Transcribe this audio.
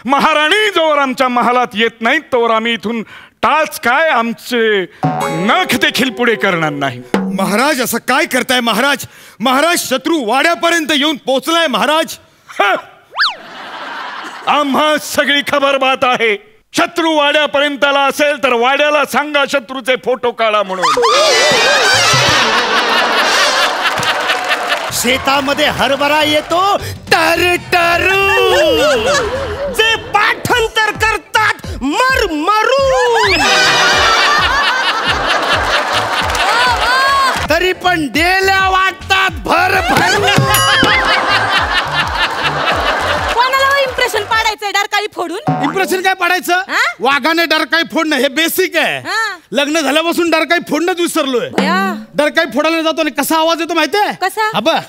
महाराणी जोवर आमच्या महालात येत नाहीत तोवर आम्ही इथून टाच काय आमचे नख देखील पुढे करणार नाही. महाराज असं काय करताय महाराज? महाराज शत्रू वाड्यापर्यंत येऊन पोहोचलाय महाराज. आम्हा सगळी खबर बात आहे. शत्रू वाड्यापर्यंत आला असेल तर वाड्याला सांगा शत्रूचे फोटो काढा म्हणून. शेतामध्ये हरभरा येतो टरटरू, जे पाठांतर करतात मरमरू, तरी पण डेल्या वाटतात भर भर. इम्प्रेशन पाडायचंय डरकाळी फोडून. इम्प्रेशन काय पाडायचं? वाघाने डरकाळी फोडणं हे बेसिक आहे. लग्न झाल्यापासून डरकाळी फोडणंच विसरलोय. डरकाळी फोडायला जातो आणि कसा आवाज येतो माहितीये? कसा? अबा